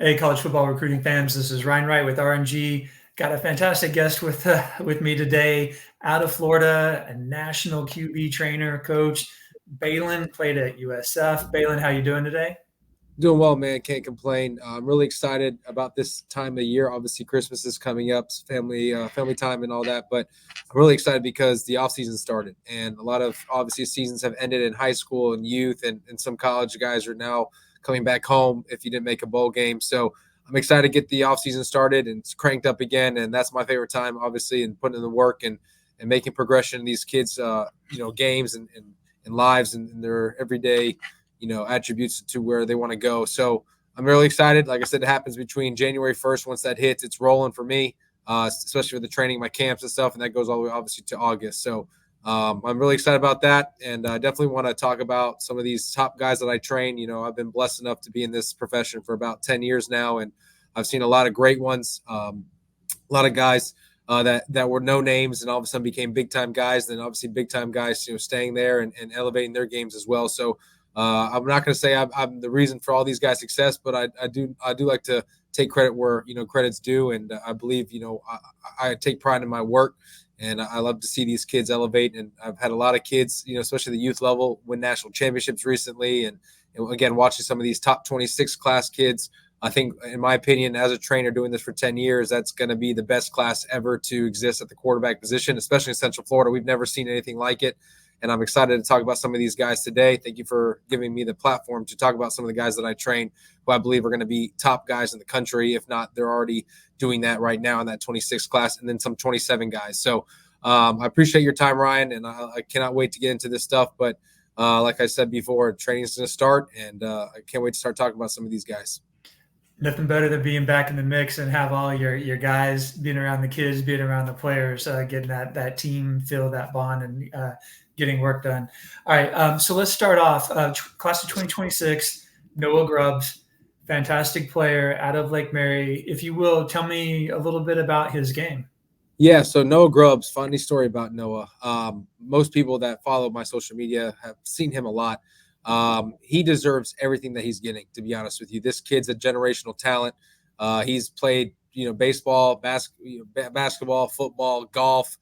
Hey, college football recruiting fans, this is Ryan Wright with RNG. Got a fantastic guest with me today, out of Florida, a national QB trainer, coach. Baylin played at USF. Baylin, how you doing today? Doing well, man. Can't complain. I'm really excited about this time of year. Obviously, Christmas is coming up, family time, and all that. But I'm really excited because the off season started, and a lot of obviously seasons have ended in high school and youth, and some college guys are now coming back home if you didn't make a bowl game. So I'm excited to get the off season started and it's cranked up again, and that's my favorite time, obviously, and putting in the work and making progression in these kids, games and lives and their everyday attributes to where they want to go. So I'm really excited. Like I said, it happens between January 1st. Once that hits, it's rolling for me, especially with the training, my camps and stuff, and that goes all the way obviously to August. So I'm really excited about that, and I definitely want to talk about some of these top guys that I train. I've been blessed enough to be in this profession for about 10 years now, and I've seen a lot of great ones, a lot of guys that were no names and all of a sudden became big time guys. Then obviously big time guys, staying there and elevating their games as well. So I'm not going to say I'm the reason for all these guys' success, but I do like to take credit where credit's due, and I believe I take pride in my work, and I love to see these kids elevate. And I've had a lot of kids, especially the youth level, win national championships recently, and again watching some of these top 26 class kids. I think, in my opinion, as a trainer doing this for 10 years, that's going to be the best class ever to exist at the quarterback position, especially in Central Florida. We've never seen anything like it. And I'm excited to talk about some of these guys today. Thank you for giving me the platform to talk about some of the guys that I train who I believe are going to be top guys in the country. If not, they're already doing that right now in that 26 class, and then some 27 guys. So I appreciate your time, Ryan, and I cannot wait to get into this stuff. But like I said before, training is going to start, and I can't wait to start talking about some of these guys. Nothing better than being back in the mix and have all your guys being around the kids, being around the players, getting that team feel, that bond, and getting work done. All right, so let's start off. Class of 2026, Noah Grubbs, fantastic player out of Lake Mary. If you will, tell me a little bit about his game. Yeah, so Noah Grubbs, funny story about Noah. Most people that follow my social media have seen him a lot. He deserves everything that he's getting, to be honest with you. This kid's a generational talent. He's played, baseball, basketball, football, golf,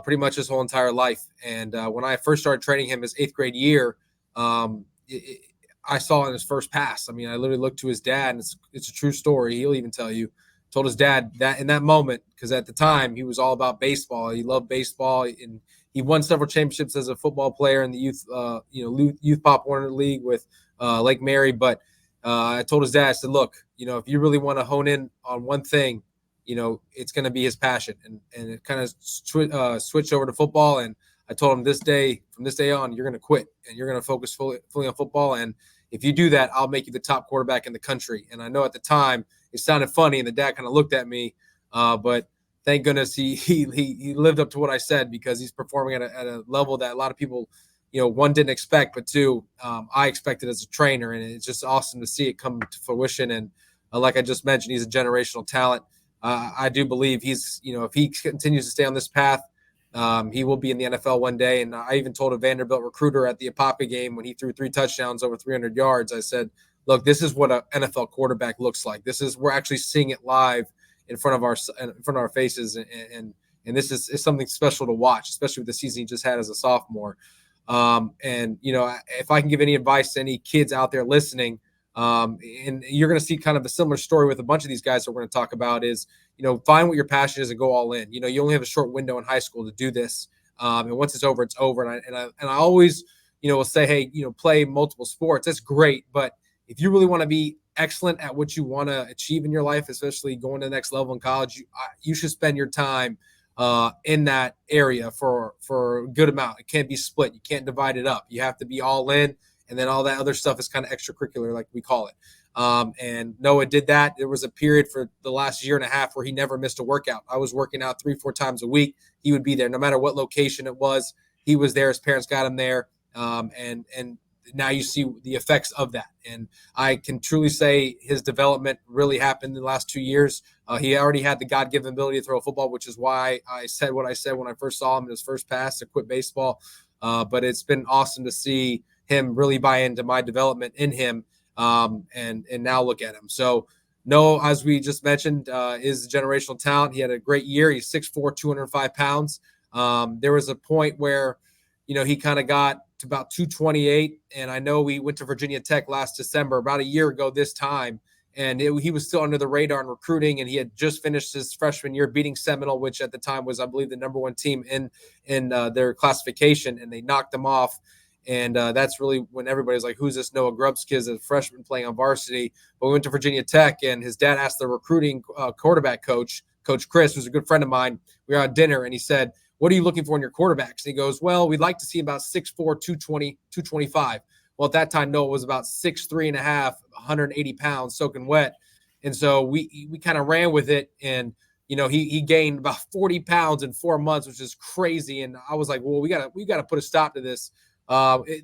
pretty much his whole entire life. And when I first started training him his eighth grade year, I saw in his first pass. I mean, I literally looked to his dad, and it's a true story. He'll even tell you. Told his dad that in that moment, because at the time he was all about baseball. He loved baseball, and he won several championships as a football player in the youth Pop Warner League with Lake Mary. But I told his dad, I said, look, if you really want to hone in on one thing, it's going to be his passion, and it kind of switched over to football. And I told him from this day on, you're going to quit and you're going to focus fully on football. And if you do that, I'll make you the top quarterback in the country. And I know at the time it sounded funny, and the dad kind of looked at me, but thank goodness he lived up to what I said, because he's performing at a level that a lot of people, one, didn't expect, but two, I expected as a trainer, and it's just awesome to see it come to fruition. And like I just mentioned, he's a generational talent. I do believe he's, if he continues to stay on this path, he will be in the NFL one day. And I even told a Vanderbilt recruiter at the Apopka game when he threw 3 touchdowns over 300 yards, I said, look, this is what an NFL quarterback looks like. We're actually seeing it live in front of our faces, and this is something special to watch, especially with the season he just had as a sophomore. And if I can give any advice to any kids out there listening, and you're going to see kind of a similar story with a bunch of these guys that we're going to talk about, is find what your passion is and go all in. You only have a short window in high school to do this, and once it's over, it's over. And I always will say, hey, play multiple sports. That's great, but if you really want to be excellent at what you want to achieve in your life, especially going to the next level in college, you should spend your time in that area for a good amount. It can't be split. You can't divide it up. You have to be all in, and then all that other stuff is kind of extracurricular, like we call it. And Noah did that. There was a period for the last year and a half where he never missed a workout. I was working out 3-4 times a week. He would be there no matter what location it was. He was there. His parents got him there. And now you see the effects of that. And I can truly say his development really happened in the last 2 years. He already had the God-given ability to throw a football, which is why I said what I said when I first saw him in his first pass to quit baseball. But it's been awesome to see him really buy into my development in him, and now look at him. So Noah, as we just mentioned, is a generational talent. He had a great year. He's 6'4", 205 pounds. There was a point where, he kind of got to about 228. And I know we went to Virginia Tech last December, about a year ago this time. And he was still under the radar in recruiting, and he had just finished his freshman year beating Seminole, which at the time was, I believe, the #1 team in their classification, and they knocked them off. And that's really when everybody's like, who's this Noah Grubbs kid as a freshman playing on varsity? But we went to Virginia Tech, and his dad asked the recruiting quarterback coach, Coach Chris, who's a good friend of mine. We were at dinner, and he said, what are you looking for in your quarterbacks? And he goes, well, we'd like to see about 6'4", 220, 225. Well, at that time, Noah was about 6'3 and a half, 180 pounds, soaking wet. And so we kind of ran with it. And, he gained about 40 pounds in 4 months, which is crazy. And I was like, well, we got to put a stop to this.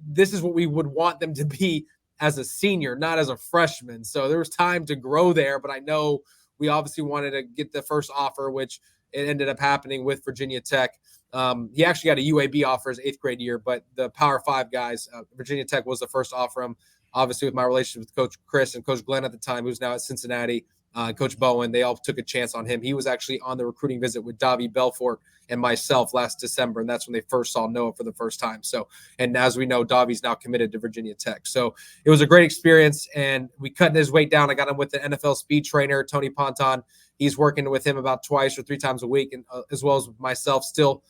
This is what we would want them to be as a senior, not as a freshman. So there was time to grow there, but I know we obviously wanted to get the first offer, which it ended up happening with Virginia Tech. He actually got a UAB offer his 8th grade year, but the Power 5 guys, Virginia Tech was the first to offer him. Obviously, with my relationship with Coach Chris and Coach Glenn at the time, who's now at Cincinnati, Coach Bowen, they all took a chance on him. He was actually on the recruiting visit with Davie Belfort and myself last December, and that's when they first saw Noah for the first time. So, and as we know, Davie's now committed to Virginia Tech. So it was a great experience, and we cut his weight down. I got him with the NFL speed trainer, Tony Ponton. He's working with him about 2 or 3 times a week, and as well as myself still,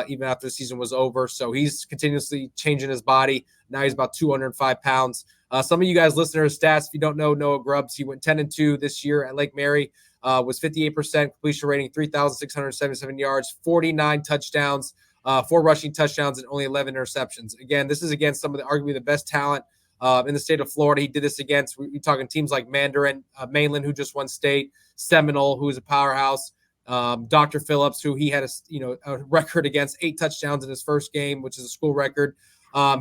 even after the season was over. So he's continuously changing his body. Now he's about 205 pounds. Some of you guys listen to his stats. If you don't know Noah Grubbs, he went 10-2 this year at Lake Mary, was 58% completion rating, 3,677 yards, 49 touchdowns, 4 rushing touchdowns, and only 11 interceptions. Again, this is against some of the arguably the best talent in the state of Florida. He did this against, we're talking teams like Mandarin, Mainland, who just won state, Seminole, who is a powerhouse, Dr. Phillips, who he had a record against, 8 touchdowns in his first game, which is a school record.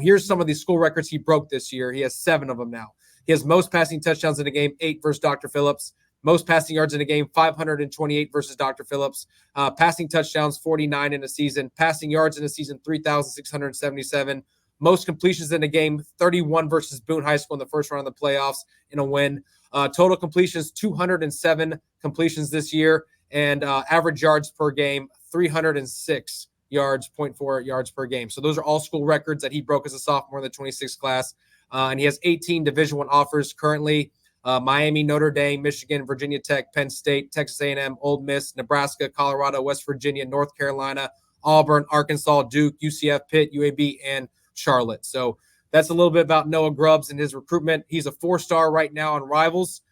Here's some of the school records he broke this year. He has 7 of them now. He has most passing touchdowns in a game, 8 versus Dr. Phillips. Most passing yards in a game, 528 versus Dr. Phillips. Passing touchdowns, 49 in a season. Passing yards in a season, 3,677. Most completions in a game, 31 versus Boone High School in the first round of the playoffs in a win. Total completions, 207 completions this year. And average yards per game, 306 yards, 0.4 yards per game. So those are all school records that he broke as a sophomore in the 26th class. And he has 18 Division I offers currently. Miami, Notre Dame, Michigan, Virginia Tech, Penn State, Texas A&M, Ole Miss, Nebraska, Colorado, West Virginia, North Carolina, Auburn, Arkansas, Duke, UCF, Pitt, UAB, and Charlotte. So that's a little bit about Noah Grubbs and his recruitment. He's a 4-star right now on Rivals.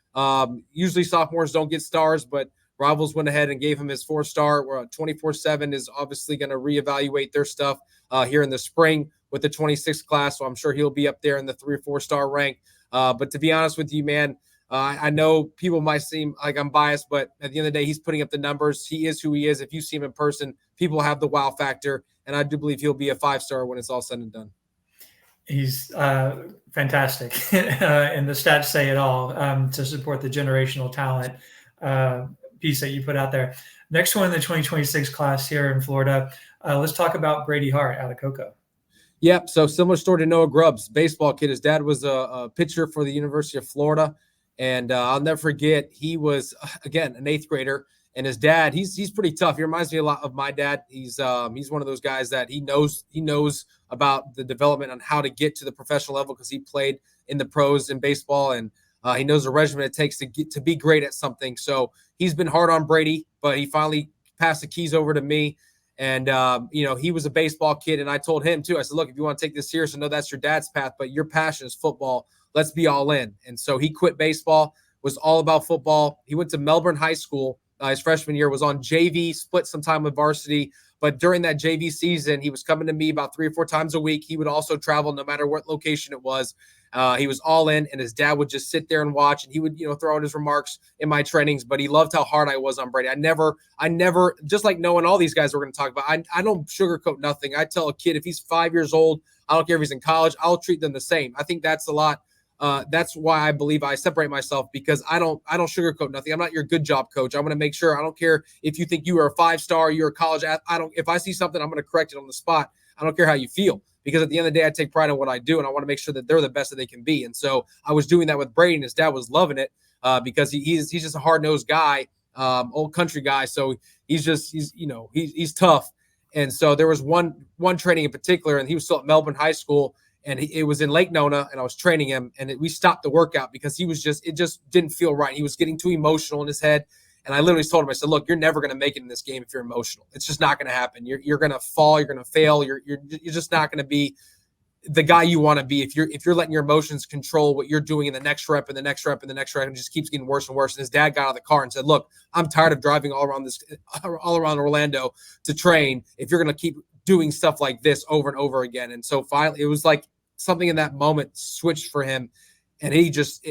Usually sophomores don't get stars, but Rivals went ahead and gave him his 4-star. 24/7 is obviously going to reevaluate their stuff here in the spring with the 26th class. So I'm sure he'll be up there in the 3 or 4-star rank. But to be honest with you, man, I know people might seem like I'm biased, but at the end of the day, he's putting up the numbers. He is who he is. If you see him in person, people have the wow factor. And I do believe he'll be a 5-star when it's all said and done. He's fantastic. And the stats say it all to support the generational talent piece that you put out there. Next one in the 2026 class here in Florida. Let's talk about Brady Hart out of Cocoa. Yep. So similar story to Noah Grubbs, baseball kid. His dad was a pitcher for the University of Florida. And I'll never forget, he was, again, an 8th grader. And his dad, he's pretty tough. He reminds me a lot of my dad. He's one of those guys that he knows about the development on how to get to the professional level because he played in the pros in baseball, and he knows the regimen it takes to be great at something. So he's been hard on Brady, but he finally passed the keys over to me. And he was a baseball kid, and I told him too. I said, look, if you want to take this serious, I know that's your dad's path, but your passion is football. Let's be all in. And so he quit baseball, was all about football. He went to Melbourne High School. His freshman year, was on JV, split some time with varsity. But during that JV season, he was coming to me about 3 or 4 times a week. He would also travel no matter what location it was. He was all in, and his dad would just sit there and watch, and he would, throw out his remarks in my trainings. But he loved how hard I was on Brady. I never, just like knowing all these guys we're going to talk about, I don't sugarcoat nothing. I tell a kid if he's 5 years old, I don't care if he's in college, I'll treat them the same. I think that's a lot. That's why I believe I separate myself, because I don't sugarcoat nothing. I'm not your good job coach. I want to make sure, I don't care if you think you are a 5-star, you're a college athlete. If I see something, I'm going to correct it on the spot. I don't care how you feel, because at the end of the day, I take pride in what I do, and I want to make sure that they're the best that they can be. And so I was doing that with Brady, and his dad was loving it. because he's just a hard-nosed guy, old country guy. So he's tough. And so there was one training in particular, and he was still at Melbourne High School, and it was in Lake Nona, and I was training him, and we stopped the workout because it just didn't feel right. He was getting too emotional in his head. And I literally told him, I said, look, you're never going to make it in this game if you're emotional. It's just not going to happen. You're going to fall. You're going to fail. You're just not going to be the guy you want to be if you're letting your emotions control what you're doing in the next rep and the next rep and the next rep, and it just keeps getting worse and worse. And his dad got out of the car and said, look, I'm tired of driving all around Orlando to train if you're going to keep doing stuff like this over and over again. And so finally, it was like something in that moment switched for him. And it just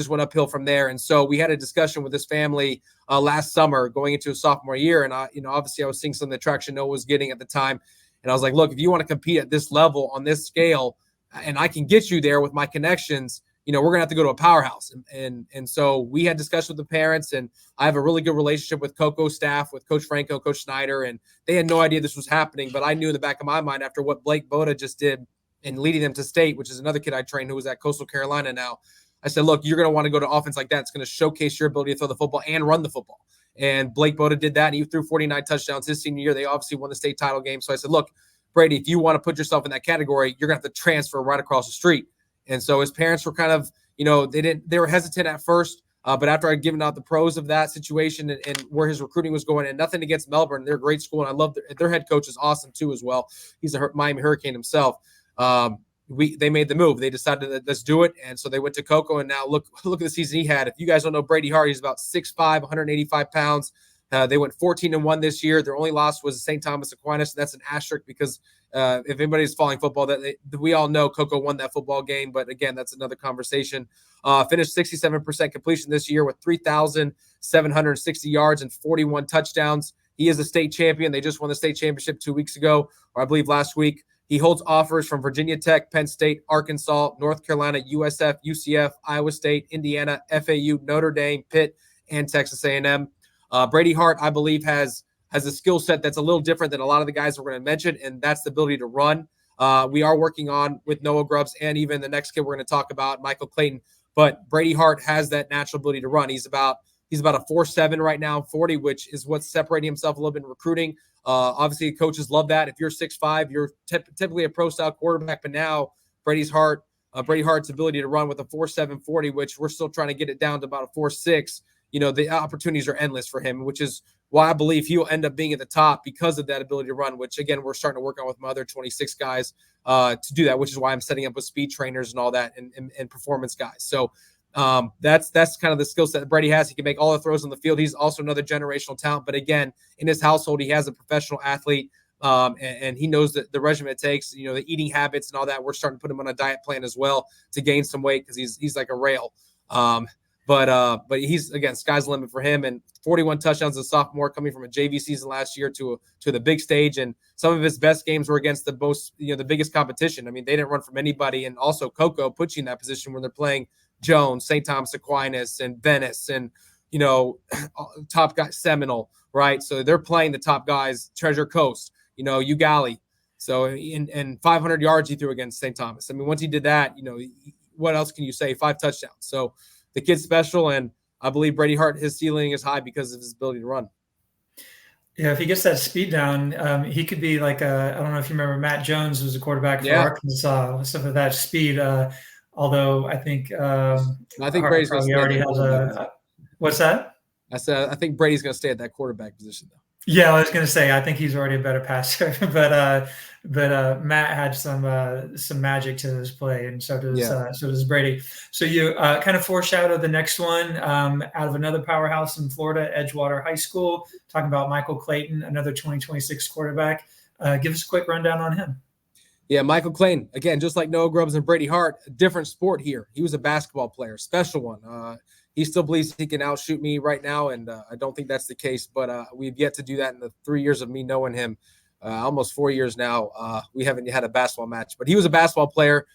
went uphill from there. And so we had a discussion with his family last summer going into his sophomore year. And obviously I was seeing some of the traction Noah was getting at the time. And I was like, look, if you want to compete at this level on this scale, and I can get you there with my connections, we're going to have to go to a powerhouse. And so we had discussions with the parents, and I have a really good relationship with Coco staff, with Coach Franco, Coach Snyder, and they had no idea this was happening. But I knew in the back of my mind after what Blake Boda just did and leading them to state, which is another kid I trained who was at Coastal Carolina now. I said, look, you're going to want to go to offense like that. It's going to showcase your ability to throw the football and run the football. And Blake Boda did that, and he threw 49 touchdowns his senior year. They obviously won the state title game. So I said, look, Brady, if you want to put yourself in that category, you're going to have to transfer right across the street. And so his parents were kind of, they were hesitant at first. But after I'd given out the pros of that situation and where his recruiting was going, and nothing against Melbourne, they're a great school, and I love their head coach is awesome too as well. He's a Miami Hurricane himself. They made the move. They decided that let's do it, and so they went to Coco. And now look at the season he had. If you guys don't know Brady Hart, he's about 6'5", 185 pounds. They went 14-1 this year. Their only loss was St. Thomas Aquinas. That's an asterisk because if anybody's following football, we all know Coco won that football game. But again, that's another conversation. Finished 67% completion this year with 3,760 yards and 41 touchdowns. He is a state champion. They just won the state championship 2 weeks ago, or I believe last week. He holds offers from Virginia Tech, Penn State, Arkansas, North Carolina, USF, UCF, Iowa State, Indiana, FAU, Notre Dame, Pitt, and Texas A&M. Brady Hart, I believe, has a skill set that's a little different than a lot of the guys we're going to mention, and that's the ability to run. We are working on with Noah Grubbs and even the next kid we're going to talk about, Michael Clayton. But Brady Hart has that natural ability to run. He's about a 4.7 right now, 40, which is what's separating himself a little bit in recruiting. Obviously, coaches love that. If you're 6'5", you're typically a pro-style quarterback. But now Brady Hart's ability to run with a 4.7 40, which we're still trying to get it down to about a 4.6. The opportunities are endless for him, which is why I believe he'll end up being at the top because of that ability to run, which, again, we're starting to work on with my other 26 guys to do that, which is why I'm setting up with speed trainers and all that and performance guys. So that's kind of the skill set that Brady has. He can make all the throws on the field. He's also another generational talent. But, again, in his household, he has a professional athlete, and he knows the regimen it takes, the eating habits and all that. We're starting to put him on a diet plan as well to gain some weight because he's like a rail. But he's, again, sky's the limit for him. And 41 touchdowns as a sophomore coming from a JV season last year to the big stage. And some of his best games were against the biggest competition. I mean, they didn't run from anybody. And also Coco puts you in that position when they're playing Jones, St. Thomas Aquinas, and Venice, and, top guy Seminole, right? So they're playing the top guys, Treasure Coast, Ugali. So, and 500 yards he threw against St. Thomas. I mean, once he did that, what else can you say? 5 touchdowns. So, the kid's special, and I believe Brady Hart, his ceiling is high because of his ability to run. Yeah, if he gets that speed down, he could be like I don't know if you remember Matt Jones was a quarterback for Arkansas, stuff of that speed. Although I think Brady's going to already has a what's that? I said I think Brady's going to stay at that quarterback position though. Yeah, I was going to say I think he's already a better passer, but Matt had some magic to his play, and so does Brady. So you kind of foreshadow the next one out of another powerhouse in Florida, Edgewater High School. Talking about Michael Clayton, another 2026 quarterback. Give us a quick rundown on him. Yeah, Michael Clayton, again, just like Noah Grubbs and Brady Hart, a different sport here. He was a basketball player, special one. He still believes he can outshoot me right now, and I don't think that's the case. But we've yet to do that in the 3 years of me knowing him. Almost 4 years now. We haven't had a basketball match, but he was a basketball player.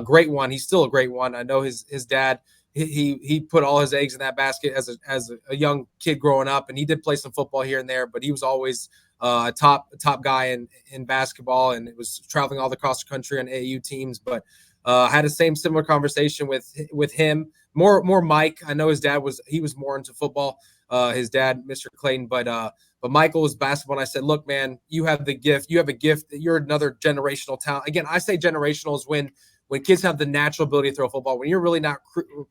Great one. He's still a great one. I know his dad. He put all his eggs in that basket as a young kid growing up, and he did play some football here and there. But he was always a top guy in basketball, and it was traveling all across the country on AAU teams. But Had the similar conversation with him. More Mike. I know his dad was more into football. His dad, Mr. Clayton, but Michael was basketball. And I said, look, man, you have the gift. You have a gift. You're another generational talent. Again, I say generational is when kids have the natural ability to throw football, when you're really not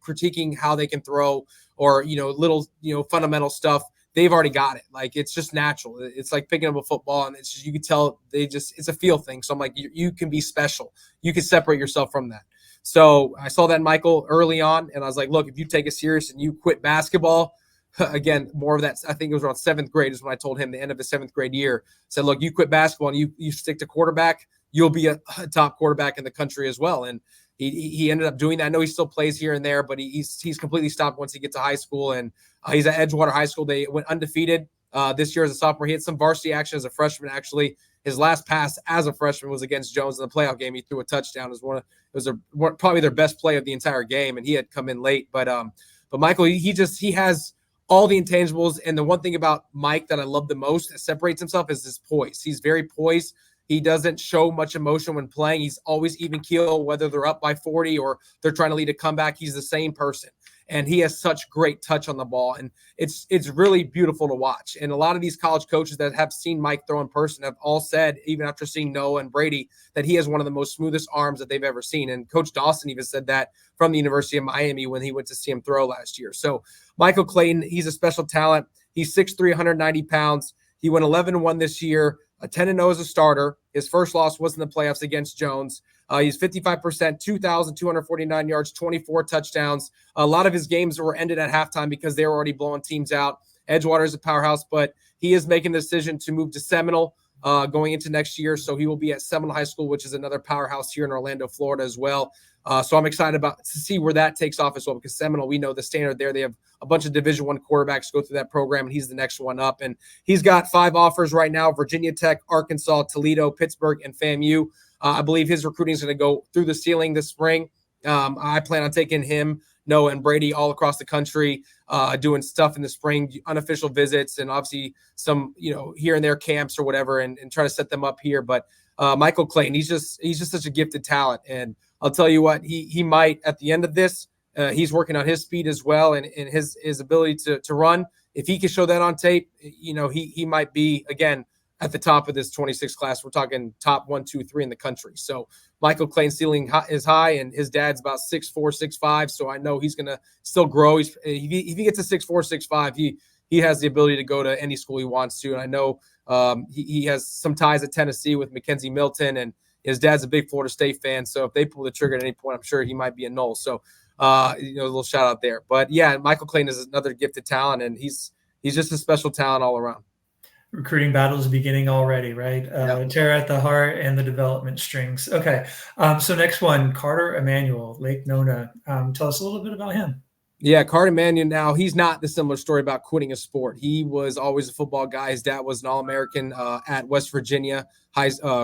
critiquing how they can throw or, little, fundamental stuff, they've already got it. Like, it's just natural. It's like picking up a football, and it's just, you can tell it's a feel thing. So I'm like, you can be special. You can separate yourself from that. So I saw that in Michael early on, and I was like, look, if you take it serious and you quit basketball, again, more of that, I think it was around 7th grade is when I told him, the end of his 7th grade year, said, look, you quit basketball and you stick to quarterback, you'll be a top quarterback in the country as well. And he ended up doing that. I know he still plays here and there, but he's completely stopped once he gets to high school. And he's at Edgewater High School. They went undefeated this year as a sophomore. He had some varsity action as a freshman. Actually, his last pass as a freshman was against Jones in the playoff game. He threw a touchdown. It was probably their best play of the entire game, and he had come in late. But Michael, he has all the intangibles. And the one thing about Mike that I love the most that separates himself is his poise. He's very poised. He doesn't show much emotion when playing. He's always even keel, whether they're up by 40 or they're trying to lead a comeback. He's the same person. And he has such great touch on the ball. And it's really beautiful to watch. And a lot of these college coaches that have seen Mike throw in person have all said, even after seeing Noah and Brady, that he has one of the most smoothest arms that they've ever seen. And Coach Dawson even said that from the University of Miami when he went to see him throw last year. So Michael Clayton, he's a special talent. He's 6'3", 190 pounds. He went 11-1 this year. 10-0 as a starter. His first loss was in the playoffs against Jones. He's 55%, 2,249 yards, 24 touchdowns. A lot of his games were ended at halftime because they were already blowing teams out. Edgewater is a powerhouse, but he is making the decision to move to Seminole going into next year. So he will be at Seminole High School, which is another powerhouse here in Orlando, Florida as well. So I'm excited to see where that takes off as well, because Seminole, we know the standard there. They have a bunch of Division I quarterbacks go through that program, and he's the next one up. And he's got 5 offers right now: Virginia Tech, Arkansas, Toledo, Pittsburgh, and FAMU. I believe his recruiting is going to go through the ceiling this spring. I plan on taking him, Noah, and Brady all across the country, doing stuff in the spring, unofficial visits, and obviously some, here and there camps or whatever, and try to set them up here. But Michael Clayton, he's just such a gifted talent. And I'll tell you what, he might, at the end of this, he's working on his speed as well, and his ability to run. If he can show that on tape, he might be, again, at the top of this 26 class. We're talking top 1, 2, 3 in the country. So Michael Clayton's ceiling is high, and his dad's about 6'4", 6'5". So I know he's going to still grow. If he gets a 6'4", 6'5", he has the ability to go to any school he wants to. And I know he has some ties at Tennessee with Mackenzie Milton, and his dad's a big Florida State fan. So if they pull the trigger at any point, I'm sure he might be a Knoll. So, a little shout out there. But yeah, Michael Clayton is another gifted talent, and he's just a special talent all around. Recruiting battles beginning already, right? Yep. Tear at the heart and the development strings. Okay. So next one, Carter Emanuel, Lake Nona. Tell us a little bit about him. Yeah, Carter Emanuel. Now, he's not the similar story about quitting a sport. He was always a football guy. His dad was an All-American at West Virginia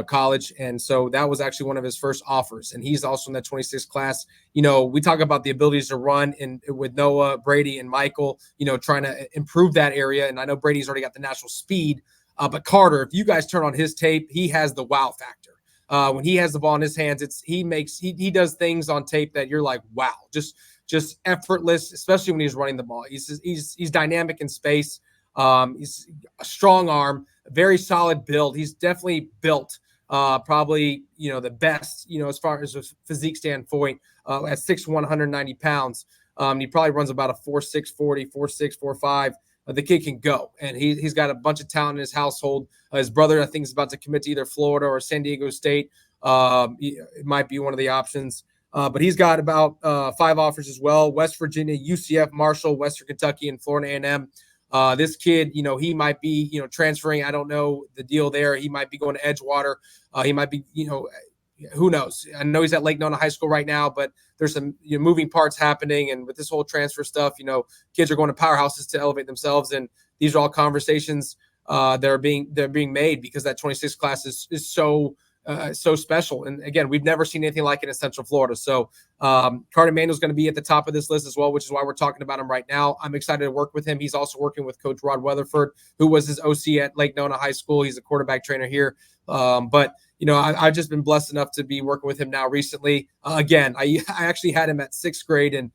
College, and so that was actually one of his first offers. And he's also in that 26th class. We talk about the abilities to run with Noah, Brady, and Michael, trying to improve that area. And I know Brady's already got the natural speed, but Carter, if you guys turn on his tape, he has the wow factor. When he has the ball in his hands, he does things on tape that you're like, wow, just effortless, especially when he's running the ball. He's dynamic in space. He's a strong arm, very solid build. He's definitely built probably, the best, as far as a physique standpoint, at 6'1", 190 pounds. He probably runs about a 4.6 40, 4.6, 4.5. The kid can go, and he's got a bunch of talent in his household. His brother, I think, is about to commit to either Florida or San Diego State. It might be one of the options. But he's got about 5 offers as well: West Virginia, UCF, Marshall, Western Kentucky, and Florida A&M. This kid, he might be, transferring. I don't know the deal there. He might be going to Edgewater. He might be, who knows? I know he's at Lake Nona High School right now, but there's some moving parts happening. And with this whole transfer stuff, kids are going to powerhouses to elevate themselves. And these are all conversations that are being made, because that 26 class is so so special. And again, we've never seen anything like it in Central Florida. So Carter Emanuel's going to be at the top of this list as well, which is why we're talking about him right now. I'm excited to work with him. He's also working with Coach Rod Weatherford, who was his OC at Lake Nona High School. He's a quarterback trainer here. But I've just been blessed enough to be working with him now recently. Again, I actually had him at 6th grade, and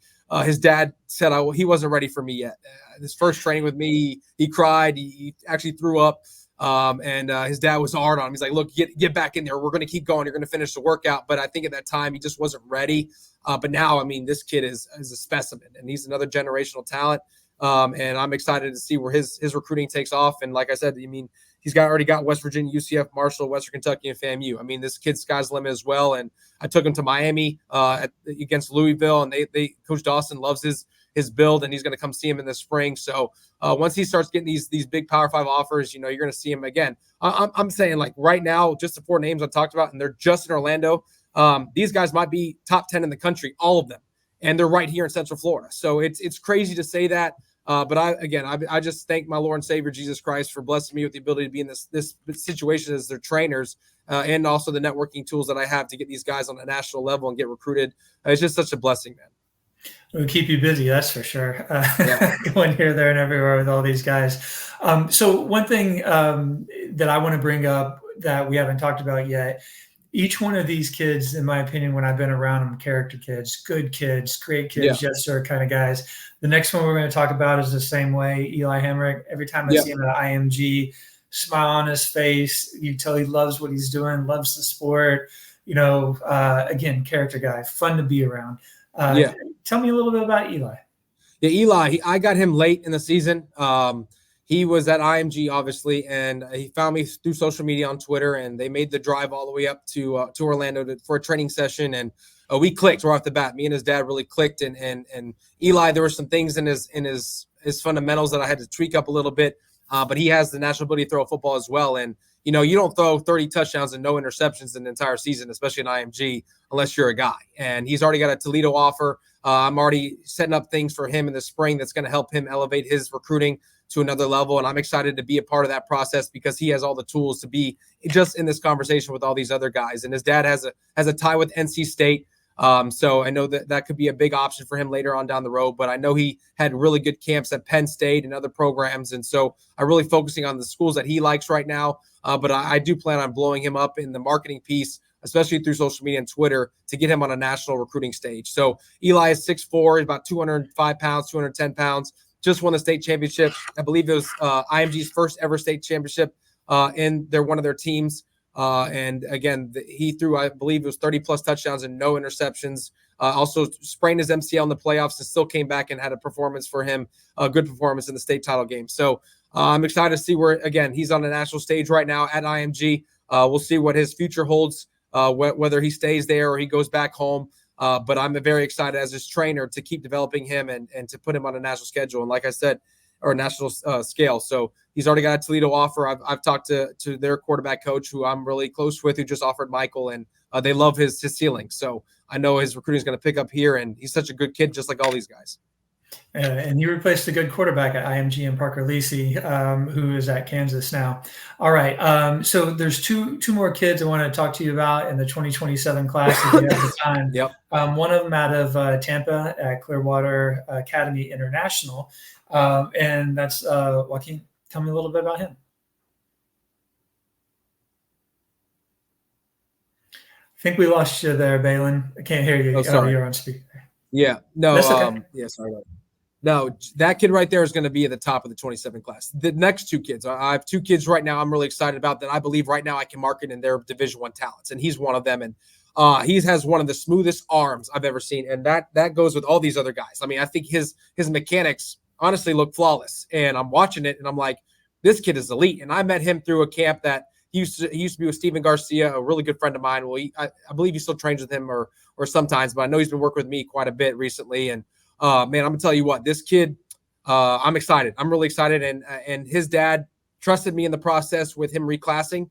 his dad said he wasn't ready for me yet. His first training with me, he cried. He actually threw up. And his dad was hard on him. He's like, look, get back in there. We're going to keep going. You're going to finish the workout. But I think at that time he just wasn't ready. But now, I mean, this kid is a specimen, and he's another generational talent. And I'm excited to see where his recruiting takes off. And like I said, I mean, he's already got West Virginia, UCF, Marshall, Western Kentucky, and FAMU. I mean, this kid's sky's the limit as well. And I took him to Miami against Louisville, and they Coach Dawson loves his build, and he's going to come see him in the spring. So once he starts getting these big Power 5 offers, you're going to see him again. I'm saying, like, right now, just the 4 names I talked about, and they're just in Orlando. These guys might be top 10 in the country, all of them, and they're right here in Central Florida. So it's crazy to say that. But I just thank my Lord and Savior Jesus Christ for blessing me with the ability to be in this situation as their trainers, and also the networking tools that I have to get these guys on a national level and get recruited. It's just such a blessing, man. It'll keep you busy, that's for sure. Going here, there, and everywhere with all these guys. So one thing that I want to bring up that we haven't talked about yet, each one of these kids, in my opinion, when I've been around them, character kids, good kids, great kids, yes sir kind of guys. The next one we're going to talk about is the same way. Eli Hamrick, every time I see him at IMG, smile on his face. You tell he loves what he's doing, loves the sport. Again, character guy, fun to be around. Tell me a little bit about Eli. Yeah, Eli, I got him late in the season. He was at IMG, obviously, and he found me through social media on Twitter, and they made the drive all the way up to Orlando for a training session, and we clicked right off the bat. Me and his dad really clicked, and Eli, there were some things in his fundamentals that I had to tweak up a little bit, but he has the natural ability to throw a football as well, and you don't throw 30 touchdowns and no interceptions in the entire season, especially in IMG, unless you're a guy. And he's already got a Toledo offer. I'm already setting up things for him in the spring that's going to help him elevate his recruiting to another level. And I'm excited to be a part of that process because he has all the tools to be just in this conversation with all these other guys. And his dad has a tie with NC State. So I know that could be a big option for him later on down the road, but I know he had really good camps at Penn State and other programs. And so I'm really focusing on the schools that he likes right now. But I do plan on blowing him up in the marketing piece, especially through social media and Twitter, to get him on a national recruiting stage. So Eli is 6'4", about 205 pounds, 210 pounds, just won the state championship. I believe it was IMG's first ever state championship in one of their teams. And again, he threw, I believe it was 30 plus touchdowns and no interceptions. Also sprained his MCL in the playoffs and still came back and had a performance for him, a good performance in the state title game. So I'm excited to see where, again, he's on a national stage right now at IMG. We'll see what his future holds, whether he stays there or he goes back home. But I'm very excited as his trainer to keep developing him and to put him on a national schedule. And like I said, or national scale. So he's already got a Toledo offer. I've talked to their quarterback coach, who I'm really close with, who just offered Michael, and they love his ceiling. So I know his recruiting is going to pick up here, and he's such a good kid, just like all these guys. And you replaced a good quarterback at IMG and Parker Lisi, who is at Kansas now. All right. So there's two more kids I want to talk to you about in the 2027 class if you have the time. Yep. One of them out of Tampa at Clearwater Academy International. And that's Joaquin. Tell me a little bit about him. I think we lost you there, Baylin. I can't hear you. Oh, sorry. You're on speaker. Yeah. No. That's okay. Yeah. Sorry about that. No, that kid right there is going to be at the top of the 27 class. The next two kids, I have two kids right now I'm really excited about that I believe right now I can market in their Division I talents, and he's one of them. And he has one of the smoothest arms I've ever seen, and that goes with all these other guys. I mean, I think his mechanics honestly look flawless, and I'm watching it, and I'm like, this kid is elite. And I met him through a camp that he used to be with Steven Garcia, a really good friend of mine. Well, I believe he still trains with him or sometimes, but I know he's been working with me quite a bit recently. And man, I'm gonna tell you what, this kid, I'm excited. I'm really excited. And his dad trusted me in the process with him reclassing.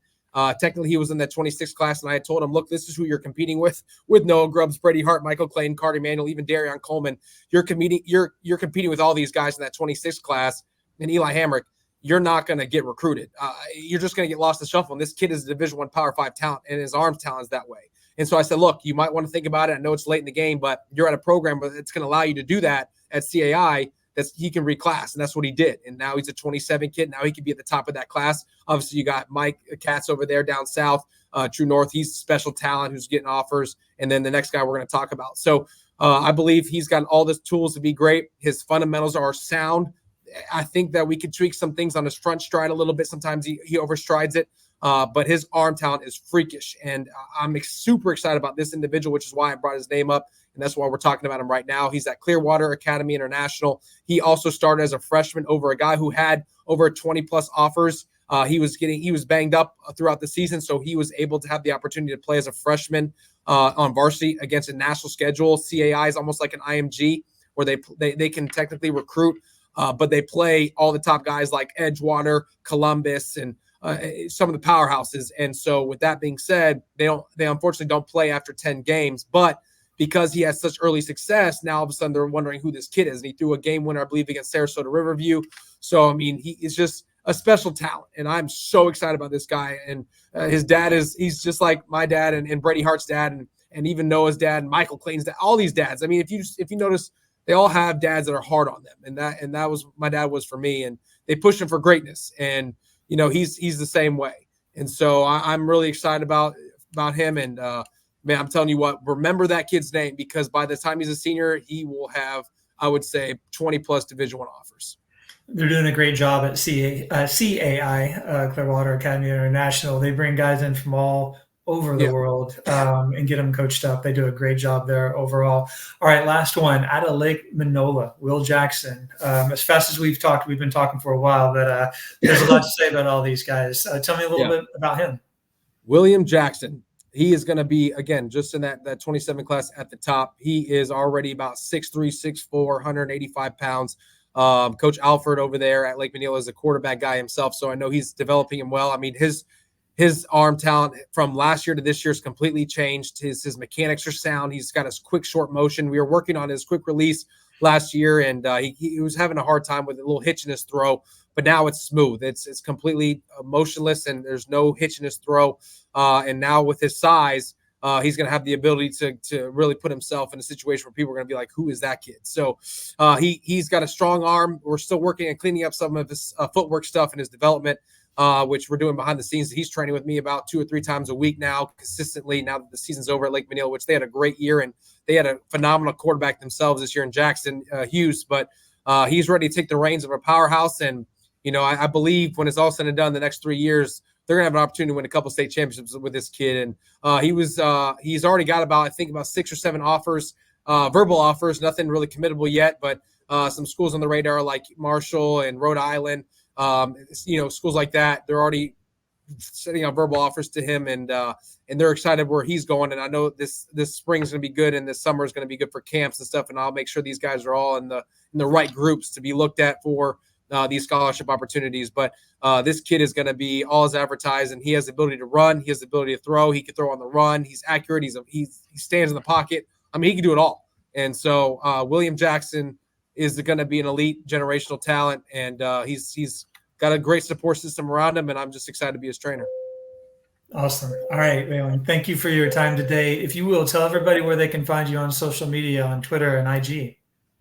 Technically, he was in that 26th class, and I had told him, look, this is who you're competing with Noah, Grubbs, Brady, Hart, Michael, Clayton, Carter, Emanuel, even Darion Coleman. You're competing with all these guys in that 26th class. And Eli Hamrick, you're not going to get recruited. You're just going to get lost in the shuffle. And this kid is a Division I Power 5 talent, and his arm talent is that way. And so I said, look, you might want to think about it. I know it's late in the game, but you're at a program where it's going to allow you to do that at CAI. He can reclass, and that's what he did. And now he's a 27 kid. Now he could be at the top of that class. Obviously, you got Mike Katz over there down south, True North. He's a special talent who's getting offers. And then the next guy we're going to talk about. So I believe he's got all the tools to be great. His fundamentals are sound. I think that we could tweak some things on his front stride a little bit. Sometimes he overstrides it. But his arm talent is freakish. And I'm super excited about this individual, which is why I brought his name up. And that's why we're talking about him right now. He's at Clearwater Academy International. He also started as a freshman over a guy who had over 20-plus offers. He was banged up throughout the season, so he was able to have the opportunity to play as a freshman on varsity against a national schedule. CAI is almost like an IMG where they can technically recruit, but they play all the top guys like Edgewater, Columbus, and some of the powerhouses. And so with that being said, they unfortunately don't play after 10 games, but because he has such early success, now all of a sudden they're wondering who this kid is. And he threw a game winner, I believe, against Sarasota Riverview. So, I mean, he is just a special talent. And I'm so excited about this guy. And his dad he's just like my dad and Brady Hart's dad and even Noah's dad and Michael Clayton's dad, all these dads. I mean, if you notice, they all have dads that are hard on them. And that was my dad was for me. And they push him for greatness. And, you know, he's the same way. And so I'm really excited about him. And, man, I'm telling you what, remember that kid's name, because by the time he's a senior, he will have, I would say, 20-plus Division I offers. They're doing a great job at CAI, Clearwater Academy International. They bring guys in from all over the world and get them coached up. They do a great job there overall. All right, last one. Out of Lake Manola, Will Jackson. As fast as we've been talking for a while, but there's a lot to say about all these guys. Tell me a little bit about him. William Jackson. He is going to be, again, just in that 27 class at the top. He is already about 6'3", 6'4", 185 pounds. Coach Alfred over there at Lake Manola is a quarterback guy himself, so I know he's developing him well. I mean, his arm talent from last year to this year has completely changed. His mechanics are sound. He's got his quick, short motion. We were working on his quick release last year, and he was having a hard time with a little hitch in his throw, but now it's smooth. It's completely motionless, and there's no hitch in his throw. And now with his size, he's going to have the ability to really put himself in a situation where people are going to be like, who is that kid? So he's got a strong arm. We're still working on cleaning up some of his footwork stuff in his development, which we're doing behind the scenes. He's training with me about 2 or 3 times a week now, consistently, now that the season's over at Lake Manola, which they had a great year, and they had a phenomenal quarterback themselves this year in Jackson Hughes. But he's ready to take the reins of a powerhouse. And, you know, I believe when it's all said and done, the next 3 years, they're going to have an opportunity to win a couple state championships with this kid. And he's already got about 6 or 7 offers, verbal offers, nothing really committable yet, but some schools on the radar like Marshall and Rhode Island, schools like that. They're already sending out verbal offers to him, and they're excited where he's going. And I know this spring is going to be good, and this summer is going to be good for camps and stuff. And I'll make sure these guys are all in the right groups to be looked at for these scholarship opportunities. But this kid is going to be all as advertised, and he has the ability to run. He has the ability to throw. He can throw on the run. He's accurate. He stands in the pocket. I mean, he can do it all. And so William Jackson is going to be an elite generational talent, and he's got a great support system around him, and I'm just excited to be his trainer. Awesome. All right, Baylin, thank you for your time today. If you will, tell everybody where they can find you on social media, on Twitter and IG.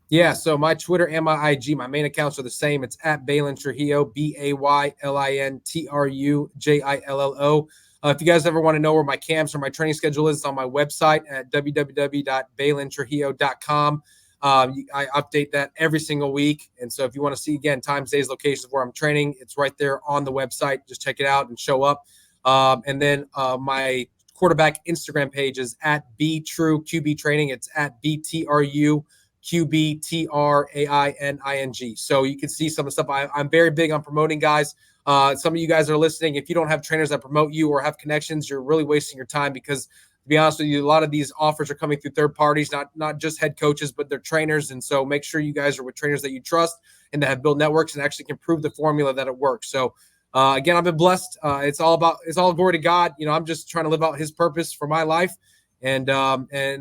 Yeah, so my Twitter and my IG, my main accounts are the same. It's at Baylin Trujillo, BAYLIN TRUJILLO. If you guys ever want to know where my camps or my training schedule is, it's on my website at www.baylintrujillo.com. I update that every single week. And so if you want to see, again, times, days, locations where I'm training, it's right there on the website. Just check it out and show up. And then my quarterback Instagram page is at BTrueQB Training. It's at BTRU. QBTRAINING. So you can see some of the stuff. I'm very big on promoting guys. Some of you guys are listening. If you don't have trainers that promote you or have connections, you're really wasting your time, because to be honest with you, a lot of these offers are coming through third parties, not just head coaches, but they're trainers. And so make sure you guys are with trainers that you trust and that have built networks and actually can prove the formula that it works. So again, I've been blessed. It's all glory to God. You know, I'm just trying to live out his purpose for my life. And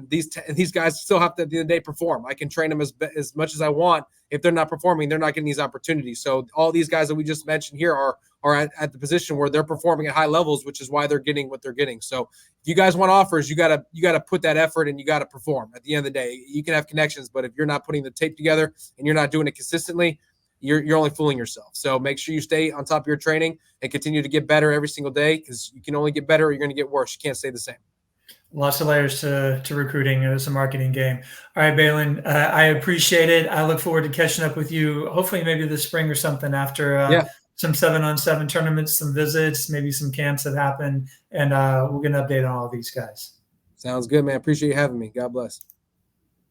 these guys still have to, at the end of the day, perform. I can train them as much as I want. If they're not performing, they're not getting these opportunities. So all these guys that we just mentioned here are at the position where they're performing at high levels, which is why they're getting what they're getting. So if you guys want offers, you gotta put that effort and you gotta perform. At the end of the day, you can have connections, but if you're not putting the tape together and you're not doing it consistently, you're only fooling yourself. So make sure you stay on top of your training and continue to get better every single day, because you can only get better or you're going to get worse. You can't stay the same. Lots of layers to recruiting. It's a marketing game. All right, Baylin, I appreciate it. I look forward to catching up with you, hopefully maybe this spring or something after some 7-on-7 tournaments, some visits, maybe some camps that happen, and we'll get an update on all these guys. Sounds good, man. Appreciate you having me. God bless.